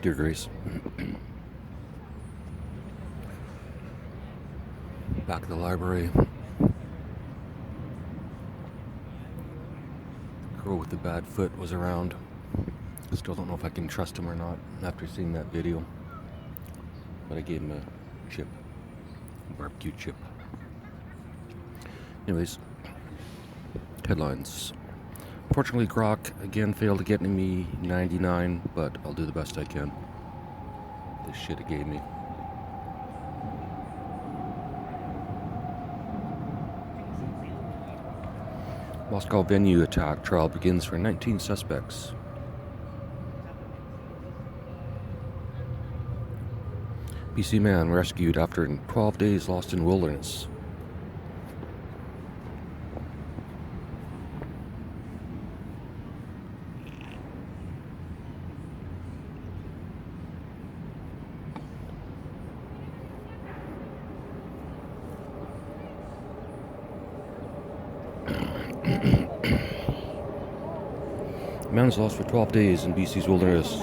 Dear Grace, back at the library. The girl with the bad foot was around. Still don't know if I can trust him or not after seeing that video. But I gave him a chip, a barbecue chip. Anyways, headlines. Unfortunately, Grok again failed to get me 99, but I'll do the best I can. This shit it gave me. Moscow venue attack trial begins for 19 suspects. BC man rescued after 12 days lost in wilderness. Man is lost for 12 days in BC's wilderness.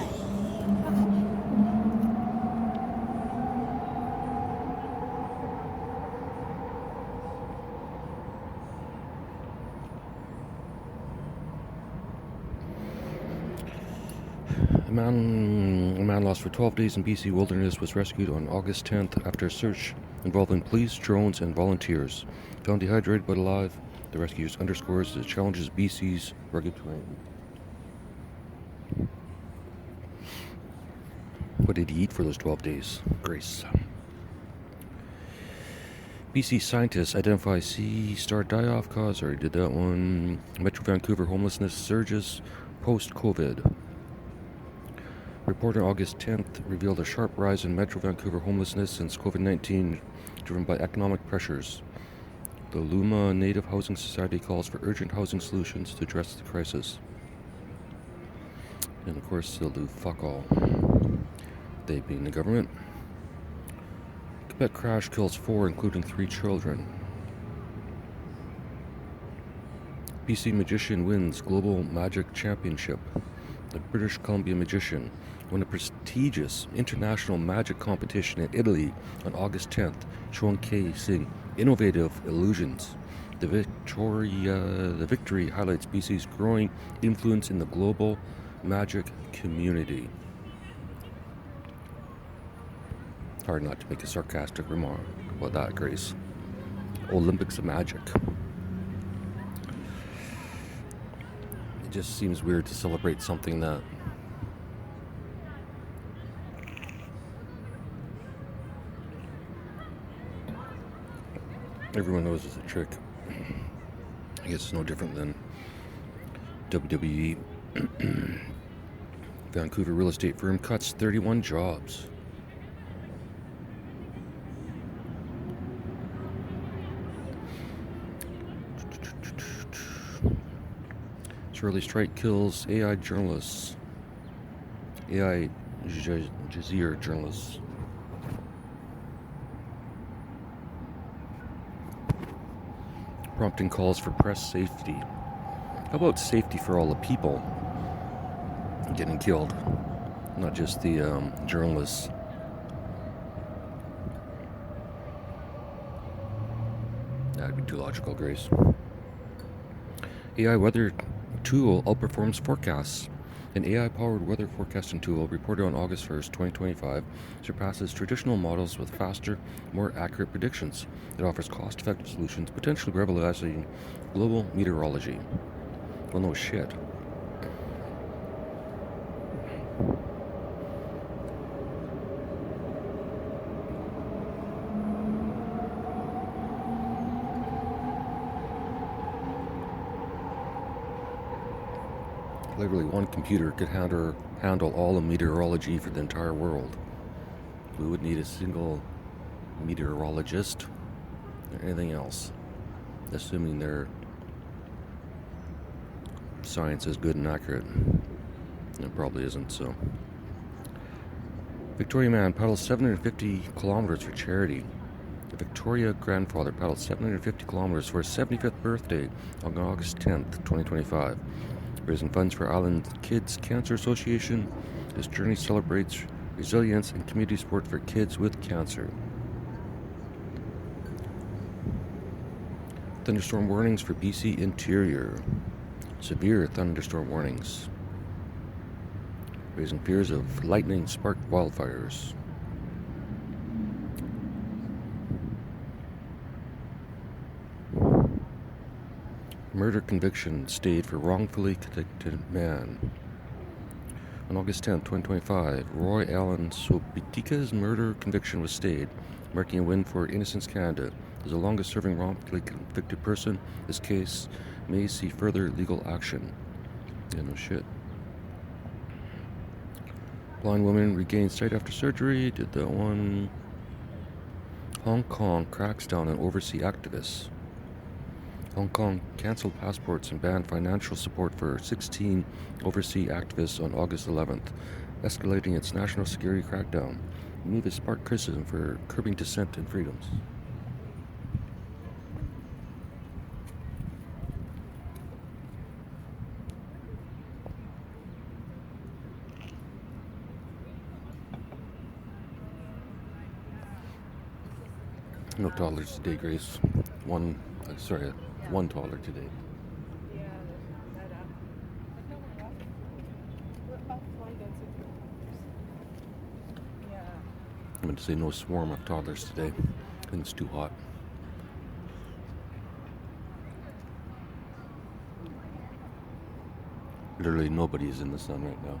A man lost for 12 days in BC wilderness was rescued on August 10th after a search involving police, drones, and volunteers. Found dehydrated but alive, the rescuers underscores the challenges BC's rugged terrain. What did he eat for those 12 days? Grace. BC scientists identify sea star die-off cause. Already did that one. Metro Vancouver homelessness surges post-COVID. Report on August 10th revealed a sharp rise in Metro Vancouver homelessness since COVID-19, driven by economic pressures. The Luma Native Housing Society calls for urgent housing solutions to address the crisis. And of course, they'll do fuck all. They being the government. Quebec crash kills 4, including 3 children. BC magician wins Global Magic Championship. The British Columbia magician won a prestigious international magic competition in Italy on August 10th, showcasing innovative illusions. The victory highlights BC's growing influence in the global magic community. Hard not to make a sarcastic remark about that, Grace. Olympics of magic. It just seems weird to celebrate something that everyone knows is a trick. I guess it's no different than WWE. Vancouver real estate firm cuts 31 jobs. Israeli strike kills AI journalists. AI Jazeera journalists. Prompting calls for press safety. How about safety for all the people getting killed, not just the journalists? That'd be too logical, Grace. AI weather tool outperforms forecasts. An AI-powered weather forecasting tool reported on August 1st, 2025, surpasses traditional models with faster, more accurate predictions. It offers cost-effective solutions, potentially revolutionizing global meteorology. Well, no shit. Literally, one computer could handle all the meteorology for the entire world. We wouldn't need a single meteorologist or anything else, assuming their science is good and accurate. It probably isn't, so. Victoria man paddles 750 kilometers for charity. The Victoria grandfather paddled 750 kilometers for his 75th birthday on August 10th, 2025. Raising funds for Island Kids Cancer Association This journey celebrates resilience and community support for kids with cancer. Thunderstorm warnings for BC interior. Severe thunderstorm warnings, raising fears of lightning-sparked wildfires. Murder conviction stayed for wrongfully convicted man. On August 10, 2025, Roy Allen Sobitika's murder conviction was stayed, marking a win for Innocence Canada. As the longest-serving wrongfully convicted person, this case may see further legal action. Yeah, no shit. Blind woman regained sight after surgery. Did that one. Hong Kong cracks down on overseas activists. Hong Kong cancelled passports and banned financial support for 16 overseas activists on August 11th, escalating its national security crackdown. The move has sparked criticism for curbing dissent and freedoms. No toddlers today, Grace. One toddler today. I meant to say no swarm of toddlers today. I think it's too hot. Literally nobody is in the sun right now.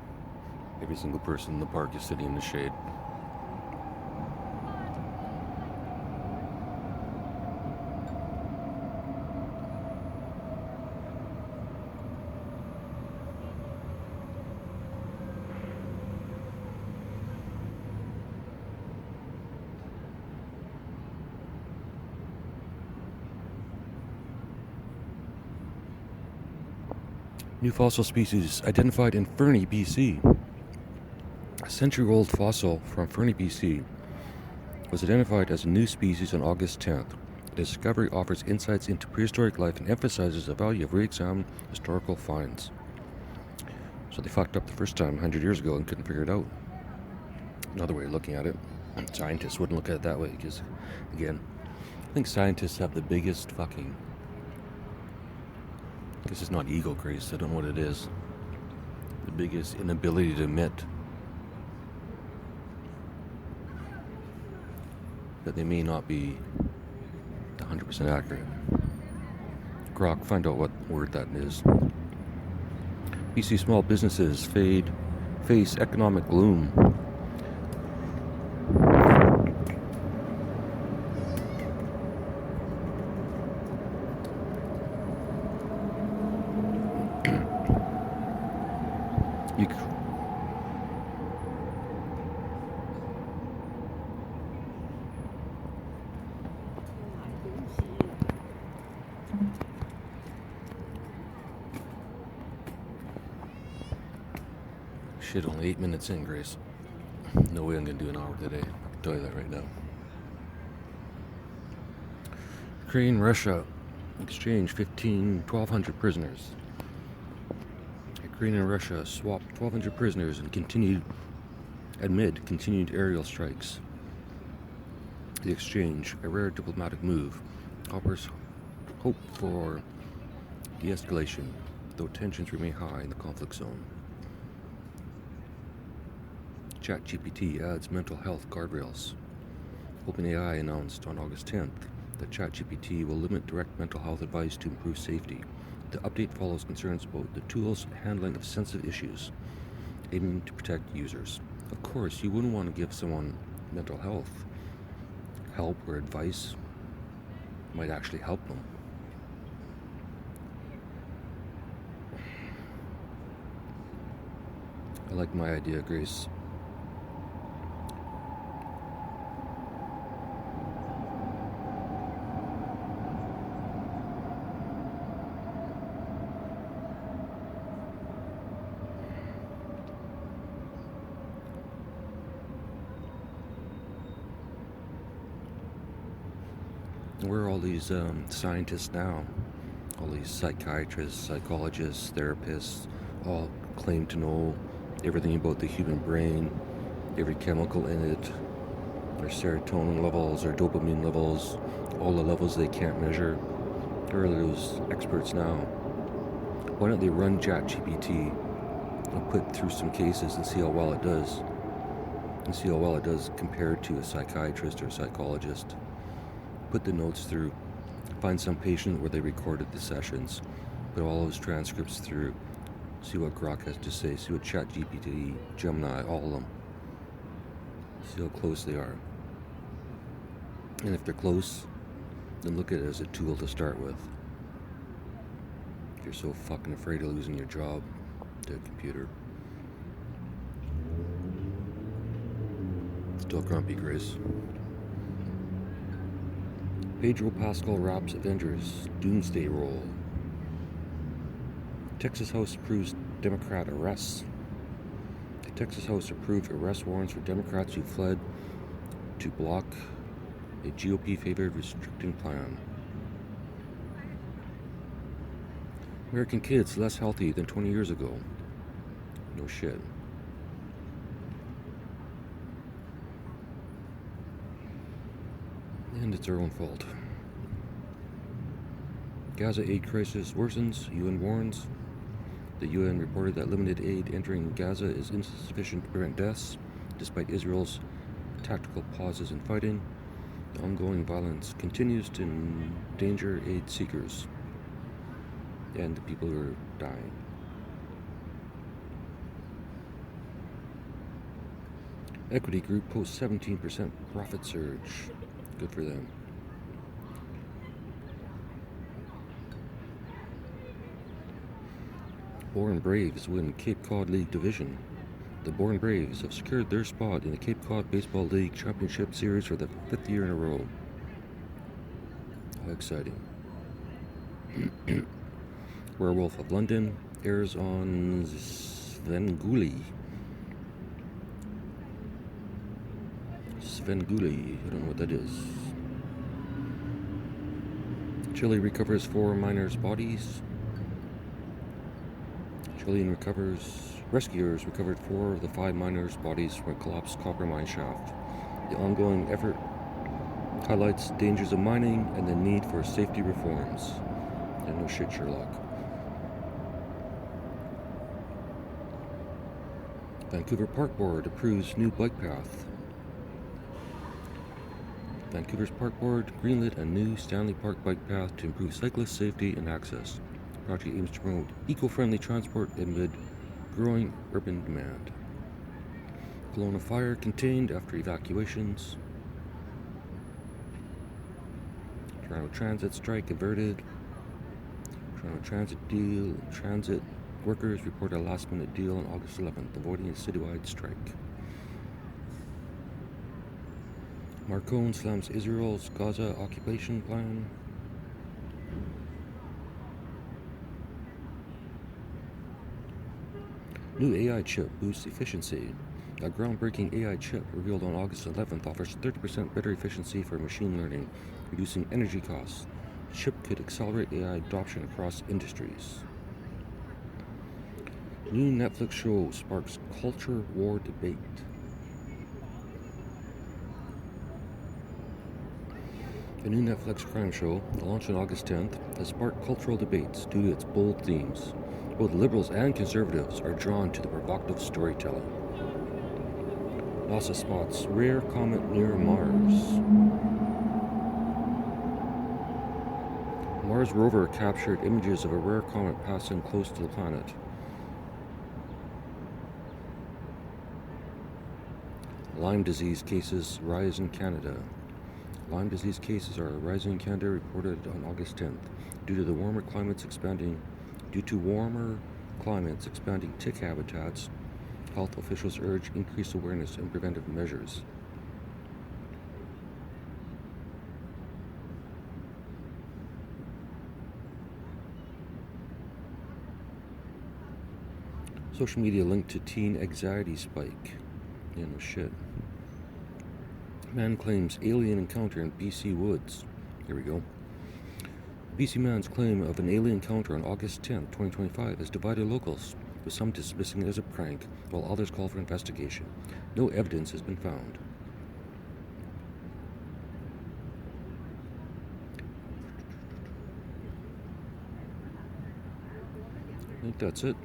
Every single person in the park is sitting in the shade. New fossil species identified in Fernie, BC. A century-old fossil from Fernie, BC was identified as a new species on August 10th. The discovery offers insights into prehistoric life and emphasizes the value of re-examining historical finds. So they fucked up the first time 100 years ago and couldn't figure it out. Another way of looking at it, scientists wouldn't look at it that way because, again, I think scientists have the biggest fucking... This is not ego, Grace. I don't know what it is. The biggest inability to admit that they may not be 100% accurate. Grok, find out what word that is. BC small businesses face economic gloom. Shit, only 8 minutes in, Grace. No way I'm gonna do an hour today. I can tell you that right now. Ukraine, Russia exchange 1,200 prisoners. Ukraine and Russia swapped 1,200 prisoners and amid continued aerial strikes. The exchange, a rare diplomatic move, offers hope for de-escalation, though tensions remain high in the conflict zone. ChatGPT adds mental health guardrails. OpenAI announced on August 10th that ChatGPT will limit direct mental health advice to improve safety. The update follows concerns about the tool's handling of sensitive issues, aiming to protect users. Of course, you wouldn't want to give someone mental health help or advice. It might actually help them. I like my idea, Grace. Where are all these scientists now? All these psychiatrists, psychologists, therapists, all claim to know everything about the human brain, every chemical in it, their serotonin levels, their dopamine levels, all the levels they can't measure. There are those experts now. Why don't they run ChatGPT and put through some cases and see how well it does? And see how well it does compared to a psychiatrist or a psychologist. Put the notes through. Find some patient where they recorded the sessions. Put all those transcripts through. See what Grok has to say. See what ChatGPT, Gemini, all of them. See how close they are. And if they're close, then look at it as a tool to start with. If you're so fucking afraid of losing your job to a computer. Still grumpy, Grace. Pedro Pascal wraps Avengers Doomsday Roll. Texas House approves Democrat arrests. The Texas House approved arrest warrants for Democrats who fled to block a GOP-favored restricting plan. American kids less healthy than 20 years ago. No shit. And it's our own fault. Gaza aid crisis worsens, UN warns. The UN reported that limited aid entering Gaza is insufficient to prevent deaths, despite Israel's tactical pauses in fighting. The ongoing violence continues to endanger aid seekers and the people who are dying. Equity Group posts 17% profit surge. Good for them. Bourne Braves win Cape Cod League Division. The Bourne Braves have secured their spot in the Cape Cod Baseball League Championship Series for the 5th year in a row. How exciting. Werewolf of London airs on Svengoolie. Svengoolie, I don't know what that is. Chile recovers 4 miners' bodies. Chilean rescuers recovered 4 of the 5 miners' bodies from a collapsed copper mine shaft. The ongoing effort highlights dangers of mining and the need for safety reforms. And no shit, Sherlock. Vancouver Park Board approves new bike path. Vancouver's Park Board greenlit a new Stanley Park bike path to improve cyclist safety and access. The project aims to promote eco-friendly transport amid growing urban demand. Kelowna fire contained after evacuations. Toronto Transit strike averted. Toronto Transit workers report a last-minute deal on August 11th, avoiding a citywide strike. Marcone slams Israel's Gaza occupation plan. New AI chip boosts efficiency. A groundbreaking AI chip revealed on August 11th offers 30% better efficiency for machine learning, reducing energy costs. The chip could accelerate AI adoption across industries. New Netflix show sparks culture war debate. A new Netflix crime show, launched on August 10th, has sparked cultural debates due to its bold themes. Both liberals and conservatives are drawn to the provocative storytelling. NASA spots rare comet near Mars. Mars rover captured images of a rare comet passing close to the planet. Lyme disease cases rise in Canada. Lyme disease cases are rising in Canada, reported on August 10th, due to warmer climates expanding tick habitats. Health officials urge increased awareness and preventive measures. Social media linked to teen anxiety spike. Yeah, no shit. Man claims alien encounter in BC woods. Here we go. BC man's claim of an alien encounter on August 10, 2025 has divided locals. with some dismissing it as a prank, while others call for investigation. No evidence has been found. I think that's it.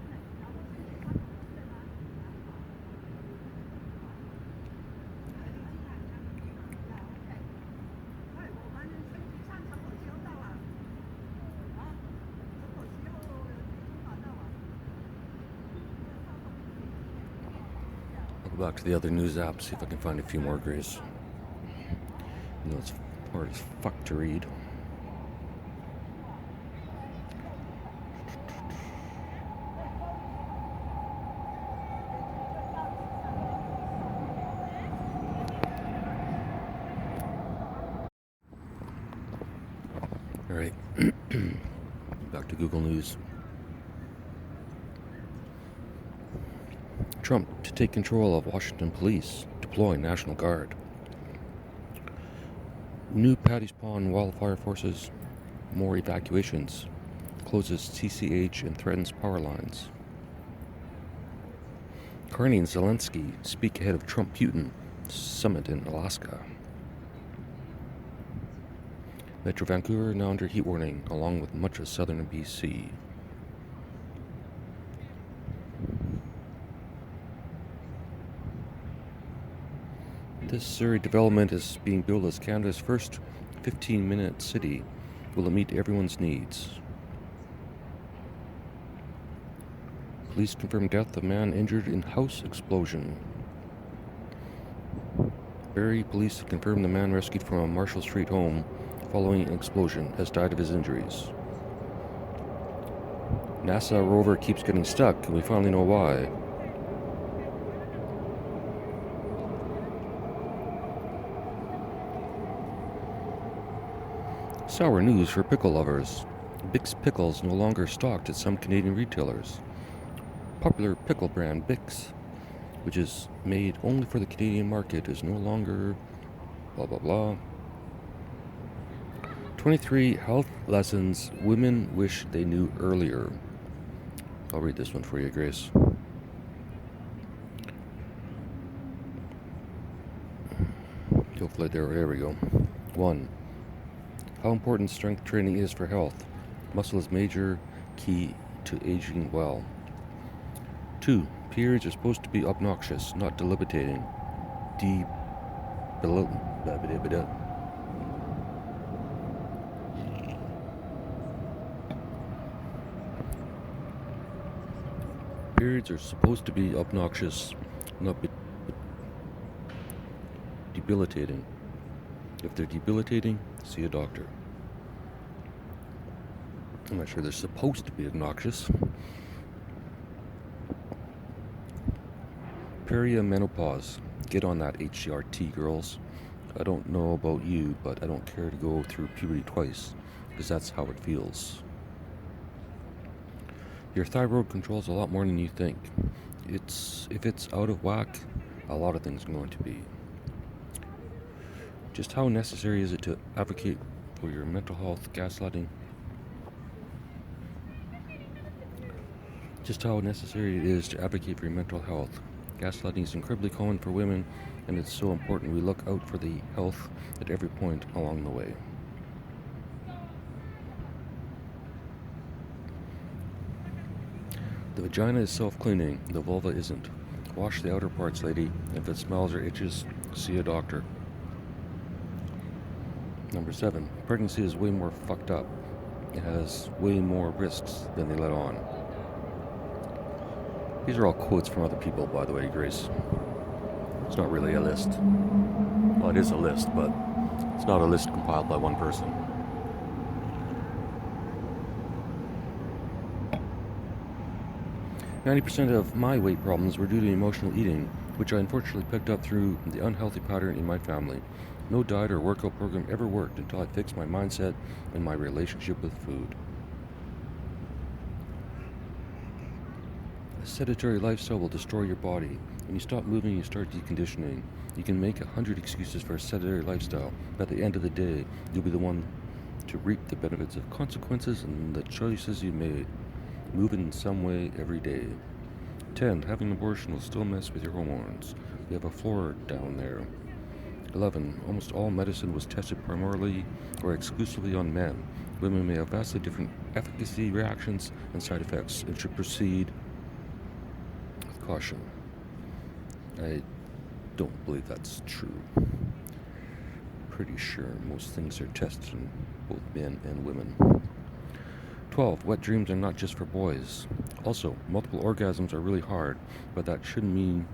I'll go back to the other news apps, see if I can find a few more, Grace. You know, it's hard as fuck to read. Alright, back to Google News. Trump to take control of Washington police, deploy National Guard. New Paddy's Pond wildfire forces, more evacuations, closes TCH and threatens power lines. Carney and Zelensky speak ahead of Trump-Putin summit in Alaska. Metro Vancouver now under heat warning, along with much of southern BC. This Surrey development is being billed as Canada's first 15-minute city. Will it meet everyone's needs? Police confirm death of man injured in house explosion. Barrie police confirm the man rescued from a Marshall Street home following an explosion has died of his injuries. NASA rover keeps getting stuck, and we finally know why. Sour news for pickle lovers. Bick's Pickles no longer stocked at some Canadian retailers. Popular pickle brand Bick's, which is made only for the Canadian market, is no longer blah blah blah. 23 health lessons women wish they knew earlier. I'll read this one for you, Grace. Hopefully there we go. 1. How important strength training is for health. Muscle is major key to aging well. 2. Periods are supposed to be obnoxious, not debilitating. Periods are supposed to be obnoxious, not debilitating. If they're debilitating, see a doctor. I'm not sure they're supposed to be obnoxious. Perimenopause. Get on that HCRT, girls. I don't know about you, but I don't care to go through puberty twice, because that's how it feels. Your thyroid controls a lot more than you think. If it's out of whack, a lot of things are going to be. Just how necessary is it to advocate for your mental health? Gaslighting. Just how necessary it is to advocate for your mental health. Gaslighting is incredibly common for women, and it's so important we look out for the health at every point along the way. The vagina is self-cleaning, the vulva isn't. Wash the outer parts, lady. If it smells or itches, see a doctor. Number 7. Pregnancy is way more fucked up. It has way more risks than they let on. These are all quotes from other people, by the way, Grace. It's not really a list. Well, it is a list, but it's not a list compiled by one person. "90% of my weight problems were due to emotional eating, which I unfortunately picked up through the unhealthy pattern in my family. No diet or workout program ever worked until I fixed my mindset and my relationship with food." A sedentary lifestyle will destroy your body. When you stop moving, you start deconditioning. You can make 100 excuses for a sedentary lifestyle, but at the end of the day, you'll be the one to reap the benefits of consequences and the choices you made. Move in some way every day. 10. Having an abortion will still mess with your hormones. We have a floor down there. 11. Almost all medicine was tested primarily or exclusively on men. Women may have vastly different efficacy, reactions, and side effects, and should proceed with caution. I don't believe that's true. Pretty sure most things are tested on both men and women. 12. Wet dreams are not just for boys. Also, multiple orgasms are really hard, but that shouldn't mean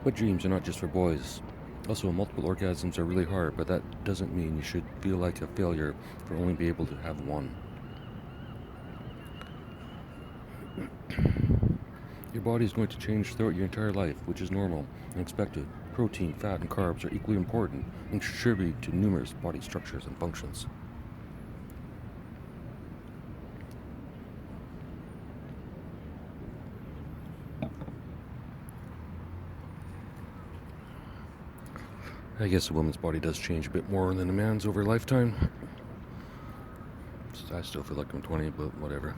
wet dreams are not just for boys. Also, multiple orgasms are really hard, but that doesn't mean you should feel like a failure for only being able to have one. Your body is going to change throughout your entire life, which is normal and expected. Protein, fat, and carbs are equally important and contribute to numerous body structures and functions. I guess a woman's body does change a bit more than a man's over a lifetime. I still feel like I'm 20, but whatever.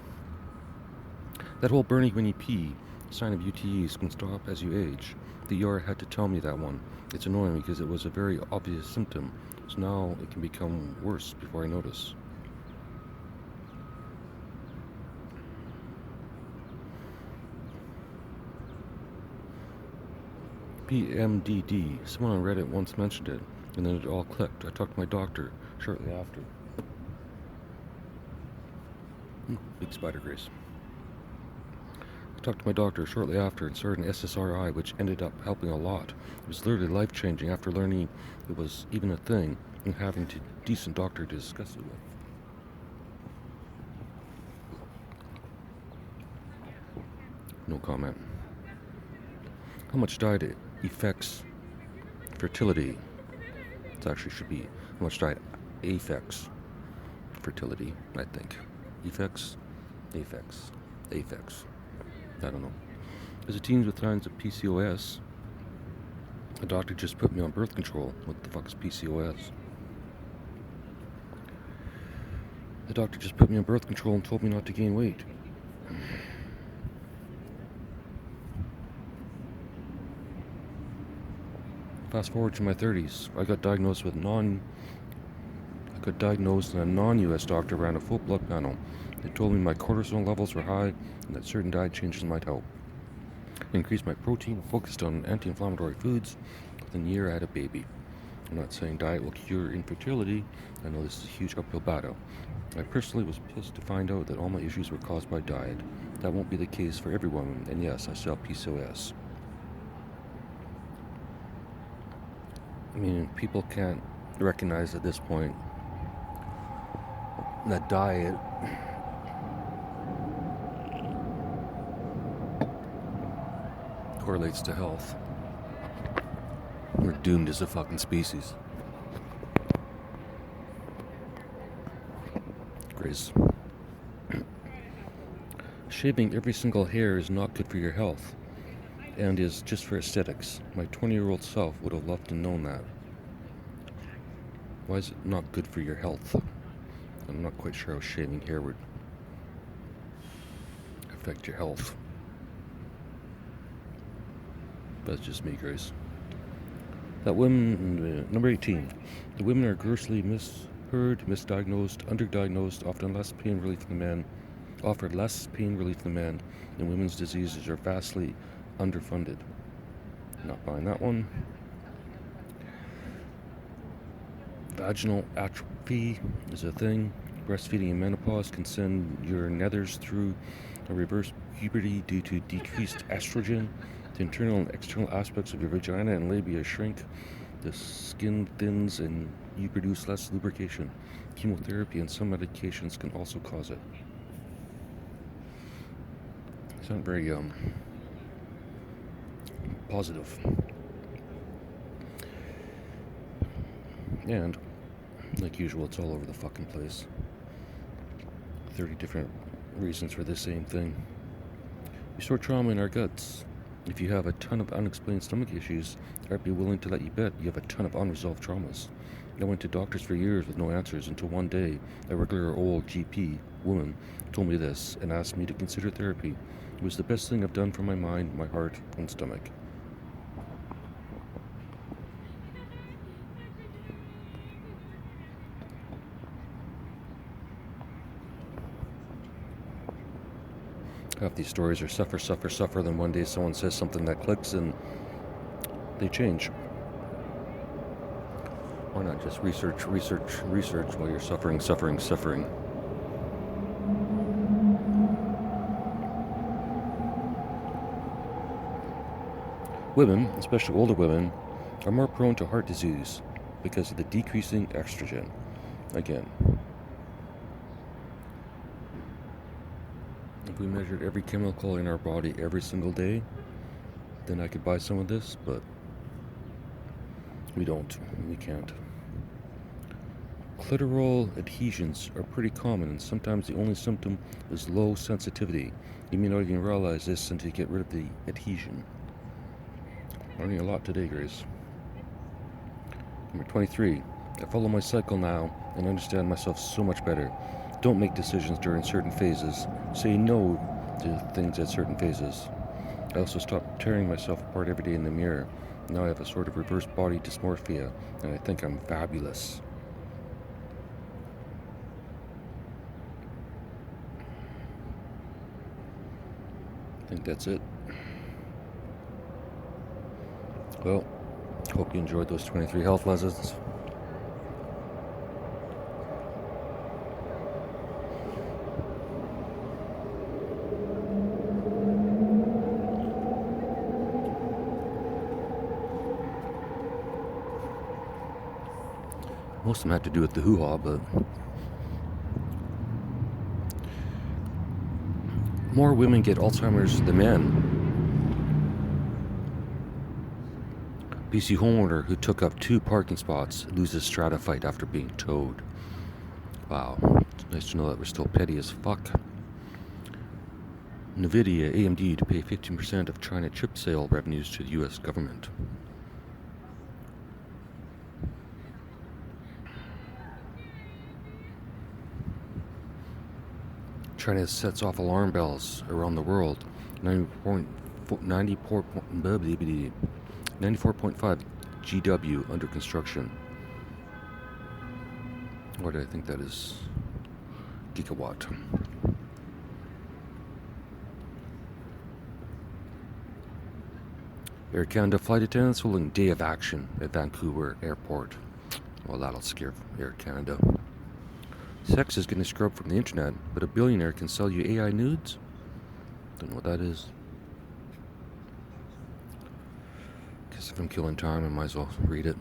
That whole burning when you pee sign of UTEs can stop as you age. The ER had to tell me that one. It's annoying because it was a very obvious symptom, so now it can become worse before I notice. PMDD. Someone on Reddit once mentioned it, and then it all clicked. I talked to my doctor shortly after. Big spider grace. I talked to my doctor shortly after and started an SSRI, which ended up helping a lot. It was literally life-changing after learning it was even a thing and having a decent doctor to discuss it with. No comment. How much diet affects fertility? It actually should be how much diet affects fertility, I think. Affects. I don't know. As a teen with signs of PCOS, a doctor just put me on birth control. What the fuck is PCOS? The doctor just put me on birth control and told me not to gain weight. Fast forward to my 30s, I got diagnosed in a non-US doctor ran a full blood panel. They told me my cortisol levels were high and that certain diet changes might help. I increased my protein, focused on anti-inflammatory foods. Within a year, I had a baby. I'm not saying diet will cure infertility. I know this is a huge uphill battle. I personally was pissed to find out that all my issues were caused by diet. That won't be the case for everyone, and yes, I still have PCOS. I mean, people can't recognize at this point that diet correlates to health. We're doomed as a fucking species. Grace. Shaving every single hair is not good for your health and is just for aesthetics. My 20-year-old self would have loved to known that. Why is it not good for your health? I'm not quite sure how shaving hair would affect your health. That's just me, Grace. That women, number 18. The women are grossly misheard, misdiagnosed, underdiagnosed, offered less pain relief than men, and women's diseases are vastly underfunded. Not buying that one. Vaginal atrophy is a thing. Breastfeeding in menopause can send your nethers through a reverse puberty due to decreased estrogen. The internal and external aspects of your vagina and labia shrink. The skin thins and you produce less lubrication. Chemotherapy and some medications can also cause it. It's not very positive. And, like usual, it's all over the fucking place. 30 different reasons for the same thing. We store trauma in our guts. If you have a ton of unexplained stomach issues, I'd be willing to let you bet you have a ton of unresolved traumas. I went to doctors for years with no answers until one day a regular old GP woman told me this and asked me to consider therapy. It was the best thing I've done for my mind, my heart, and stomach. Half these stories are suffer, then one day someone says something that clicks and they change. Why not just research while you're suffering? Women, especially older women, are more prone to heart disease because of the decreasing estrogen. Again, if we measured every chemical in our body every single day, then I could buy some of this, but we don't. We can't. Clitoral adhesions are pretty common, and sometimes the only symptom is low sensitivity. You may not even realize this until you get rid of the adhesion. Learning a lot today, Grace. Number 23. I follow my cycle now and understand myself so much better. Don't make decisions during certain phases. Say no to things at certain phases. I also stopped tearing myself apart every day in the mirror. Now I have a sort of reverse body dysmorphia, and I think I'm fabulous. I think that's it. Well, hope you enjoyed those 23 health lessons. Most of them had to do with the hoo-ha, but more women get Alzheimer's than men. BC homeowner who took up 2 parking spots loses strata fight after being towed. Wow, it's nice to know that we're still petty as fuck. Nvidia, AMD to pay 15% of China chip sale revenues to the US government. China sets off alarm bells around the world. 94.5 GW under construction. What do I think that is? Gigawatt. Air Canada flight attendants holding day of action at Vancouver Airport. Well, that'll scare Air Canada. Sex is getting scrubbed from the internet, but a billionaire can sell you AI nudes? Don't know what that is. Guess if I'm killing time, I might as well read it.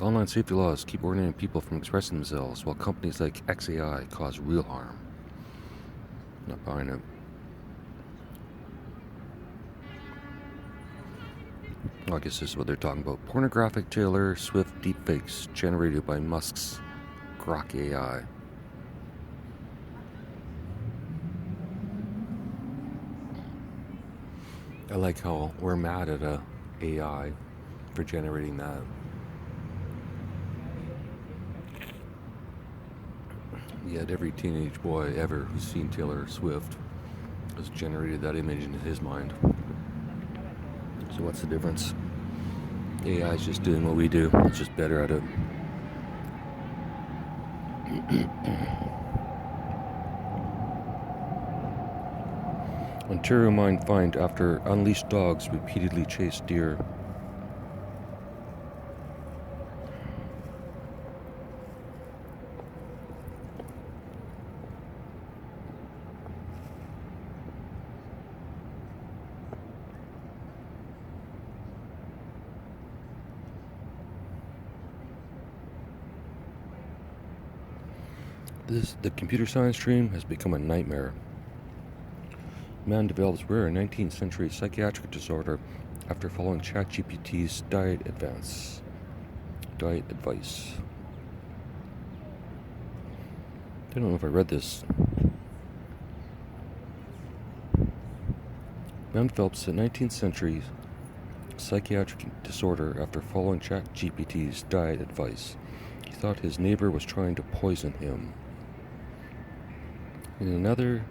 Online safety laws keep ordinary people from expressing themselves, while companies like XAI cause real harm. Not buying it. Well, I guess this is what they're talking about. Pornographic Taylor Swift deepfakes generated by Musk's Grok AI. I like how we're mad at a AI for generating that. Yet every teenage boy ever who's seen Taylor Swift has generated that image in his mind. So what's the difference? AI is just doing what we do. It's just better at it. Ontario mine fined after unleashed dogs repeatedly chased deer. The computer science dream has become a nightmare. Man develops rare 19th century psychiatric disorder after following ChatGPT's diet advice. I don't know if I read this. Man develops a 19th century psychiatric disorder after following ChatGPT's diet advice. He thought his neighbor was trying to poison him. In another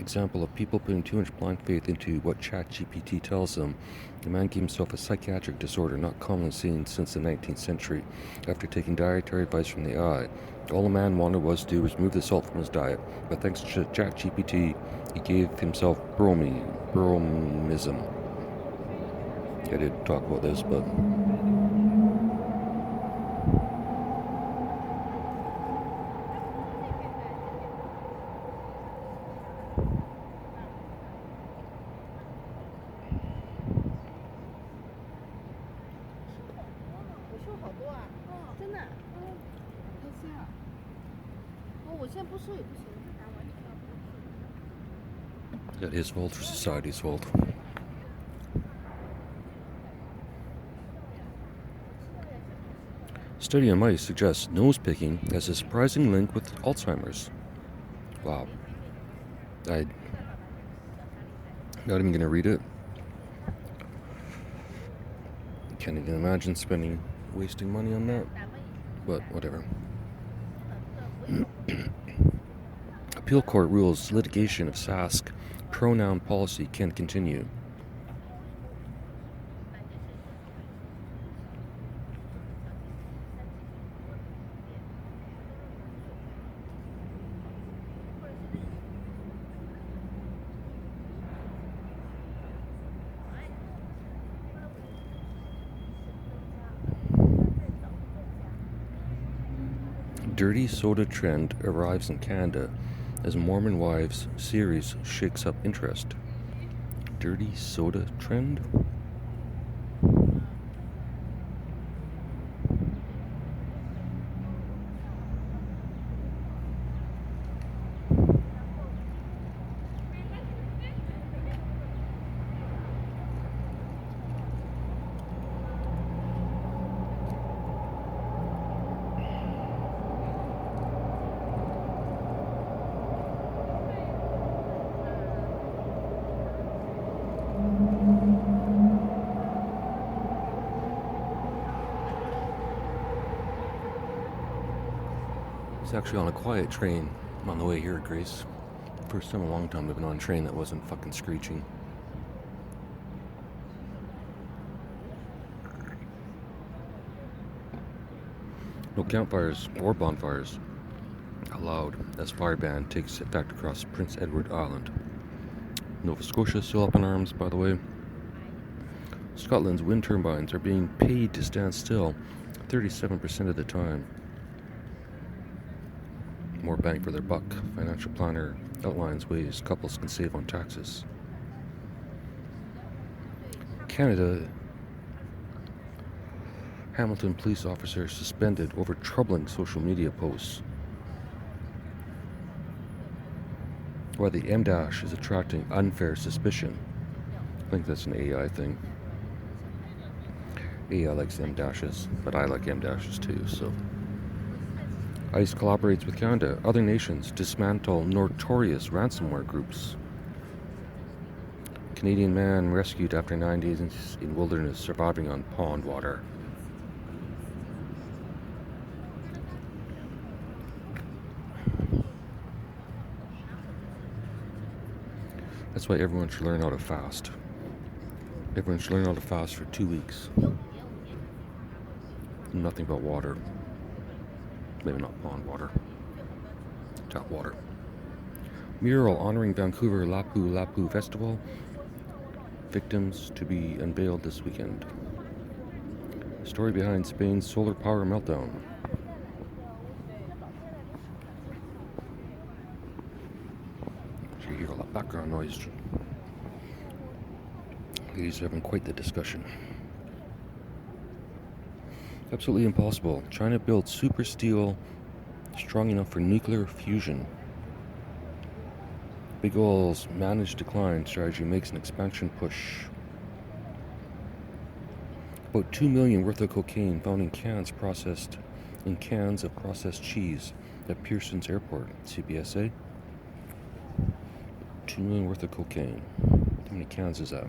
example of people putting too much blind faith into what ChatGPT tells them, the man gave himself a psychiatric disorder not commonly seen since the 19th century after taking dietary advice from the AI. All the man wanted was to remove the salt from his diet, but thanks to ChatGPT, he gave himself bromism. I did talk about this, but... Is that his fault or society's fault? Study on mice suggests nose picking has a surprising link with Alzheimer's. Wow. I'm not even going to read it. Can't even imagine wasting money on that. But whatever. Appeal court rules litigation of Sask pronoun policy can continue. Dirty soda trend arrives in Canada as Mormon Wives series shakes up interest. Dirty soda trend? It's actually on a quiet train on the way here, Grace. First time in a long time I've been on a train that wasn't fucking screeching. No campfires or bonfires allowed as fire ban takes effect across Prince Edward Island. Nova Scotia still up in arms, by the way. Scotland's wind turbines are being paid to stand still 37% of the time. More bang for their buck. Financial planner outlines ways couples can save on taxes. Canada. Hamilton police officer suspended over troubling social media posts. Why the M- is attracting unfair suspicion. I think that's an AI thing. AI likes M-dashes, but I like M-dashes too, so... ICE collaborates with Canada. Other nations dismantle notorious ransomware groups. Canadian man rescued after 9 days in wilderness, surviving on pond water. That's why everyone should learn how to fast. Everyone should learn how to fast for 2 weeks. Nothing but water. Maybe not pond water. Tap water. Mural honoring Vancouver Lapu Lapu Festival. Victims to be unveiled this weekend. Story behind Spain's solar power meltdown. So you hear all that background noise. Ladies are having quite the discussion. Absolutely impossible. China built super steel strong enough for nuclear fusion. Big oil's managed decline strategy makes an expansion push. About 2 million worth of cocaine found in cans of processed cheese at Pearson's Airport, CBSA. 2 million worth of cocaine. How many cans is that?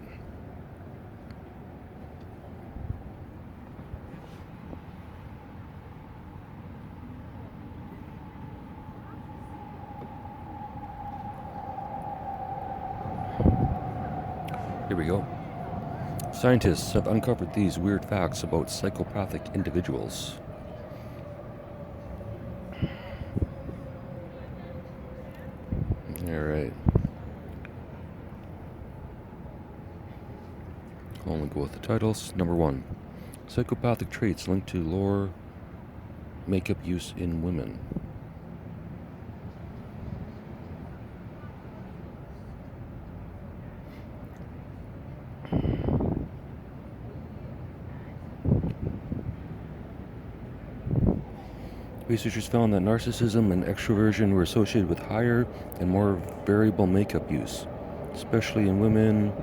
Here we go. Scientists have uncovered these weird facts about psychopathic individuals. Alright. I'll only go with the titles. Number 1. Psychopathic traits linked to lower makeup use in women. Researchers found that narcissism and extroversion were associated with higher and more variable makeup use, especially in women,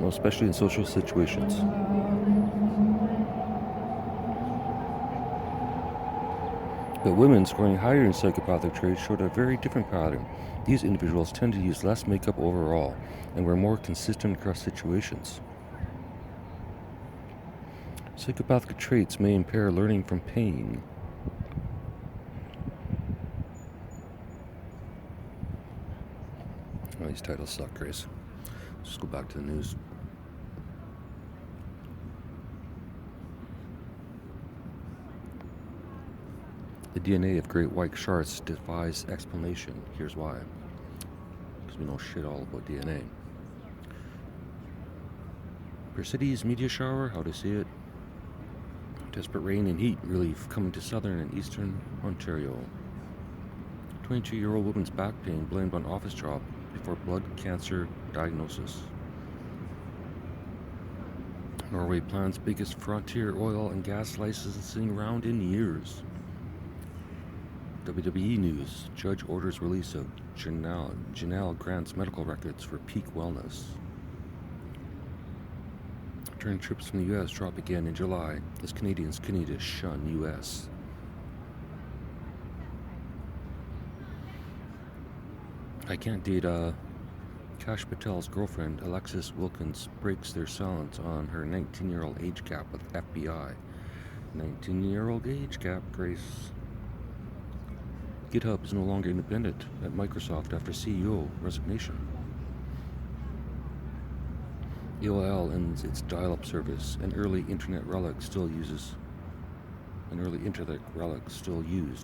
especially in social situations. But women scoring higher in psychopathic traits showed a very different pattern. These individuals tended to use less makeup overall and were more consistent across situations. Psychopathic traits may impair learning from pain. Oh, these titles suck, Grace. Let's go back to the news. The DNA of great white sharks defies explanation. Here's why. Because we know shit all about DNA. Persides meteor shower, how to see it. Desperate rain and heat relief coming to southern and eastern Ontario. 22-year-old woman's back pain blamed on office job before blood cancer diagnosis. Norway plans biggest frontier oil and gas licensing round in years. WWE news. Judge orders release of Janelle Grant's medical records for peak wellness. Return trips from the U.S. drop again in July as Canadians continue to shun U.S. I can't date Kash Patel's girlfriend, Alexis Wilkins, breaks their silence on her 19-year-old age gap with FBI. 19-year-old age gap, Grace. GitHub is no longer independent at Microsoft after CEO resignation. AOL ends its dial-up service. An early internet relic still used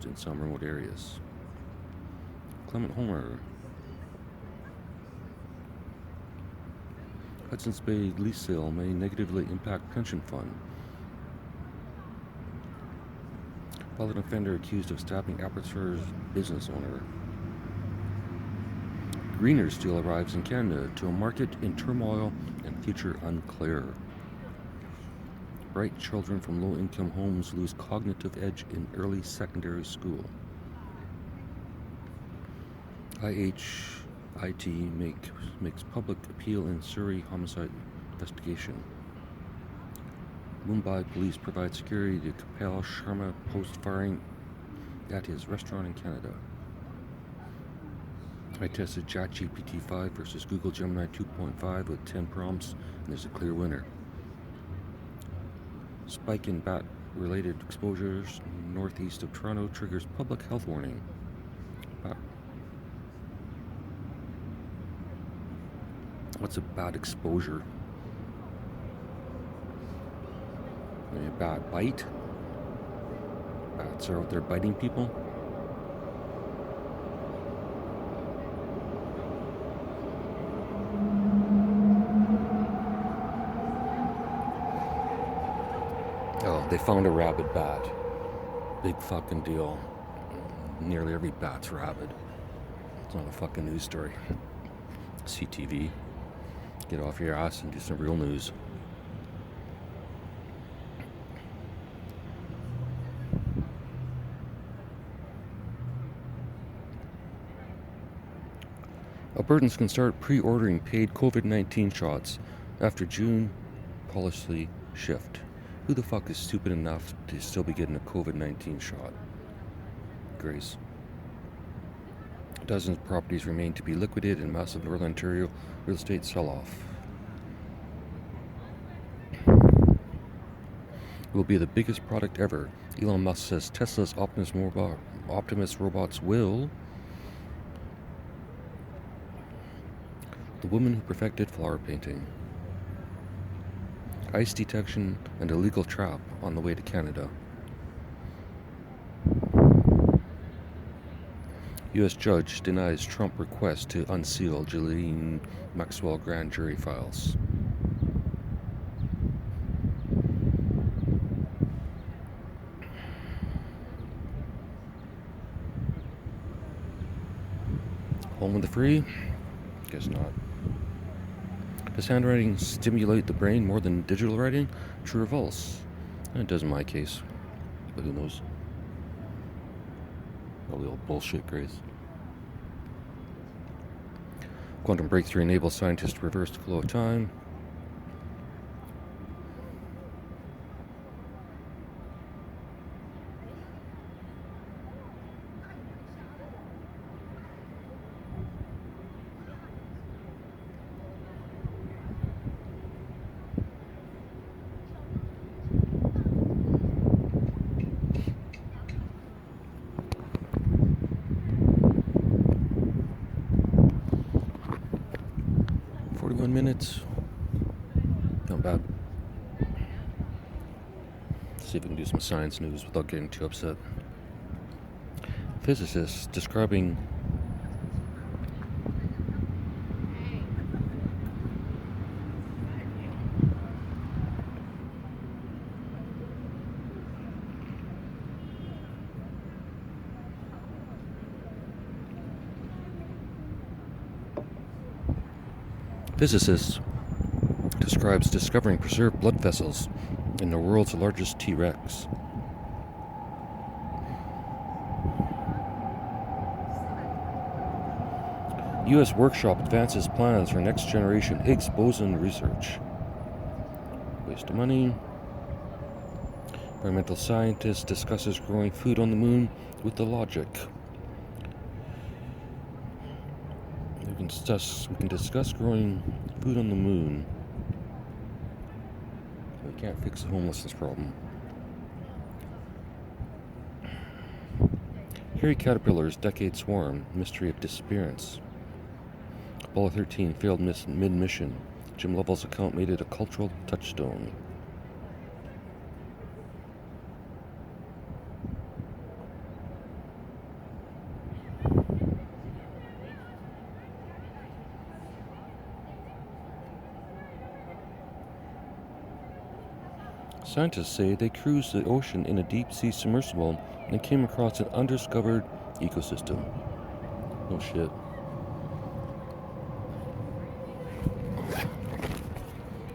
in some remote areas. Clement Homer. Hudson's Bay lease sale may negatively impact pension fund. Violent offender accused of stabbing Abbotsford's business owner. Greener steel arrives in Canada to a market in turmoil and future unclear. Bright children from low-income homes lose cognitive edge in early secondary school. IHIT makes public appeal in Surrey homicide investigation. Mumbai police provide security to Kapil Sharma post-firing at his restaurant in Canada. I tested ChatGPT 5 versus Google Gemini 2.5 with 10 prompts, and there's a clear winner. Spike in bat-related exposures northeast of Toronto triggers public health warning. What's a bat exposure? Maybe a bat bite? Bats are out there biting people? Oh, they found a rabid bat. Big fucking deal. Nearly every bat's rabid. It's not a fucking news story. CTV. Get off your ass and do some real news. Albertans can start pre-ordering paid COVID-19 shots after June policy shift. Who the fuck is stupid enough to still be getting a COVID-19 shot? Grace. Dozens of properties remain to be liquidated in massive Northern Ontario real estate sell-off. It will be the biggest product ever. Elon Musk says Tesla's Optimus robots will. The woman who perfected flower painting. Ice detection and illegal trap on the way to Canada. U.S. judge denies Trump request to unseal Ghislaine Maxwell grand jury files. Home of the free? Guess not. Does handwriting stimulate the brain more than digital writing? True or false? It does in my case, but who knows? Probably all bullshit, Grace. Quantum breakthrough enables scientists to reverse the flow of time. Minutes. Not bad. See if we can do some science news without getting too upset. Physicists describing describes discovering preserved blood vessels in the world's largest T-Rex. U.S. workshop advances plans for next generation Higgs boson research. Waste of money. Environmental scientist discusses growing food on the moon with the logic. We can discuss growing food on the moon. We can't fix the homelessness problem. Hairy caterpillars, decade swarm, mystery of disappearance. Apollo 13 failed mid-mission. Jim Lovell's account made it a cultural touchstone. Scientists say they cruised the ocean in a deep-sea submersible and came across an undiscovered ecosystem. No shit.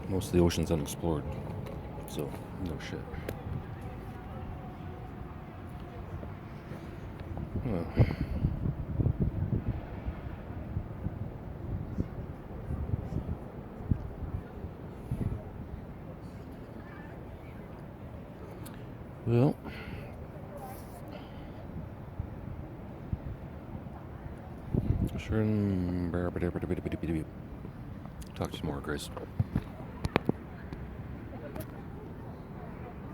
Most of the ocean's unexplored, so no shit. Well, sure. Talk to you more, Grace.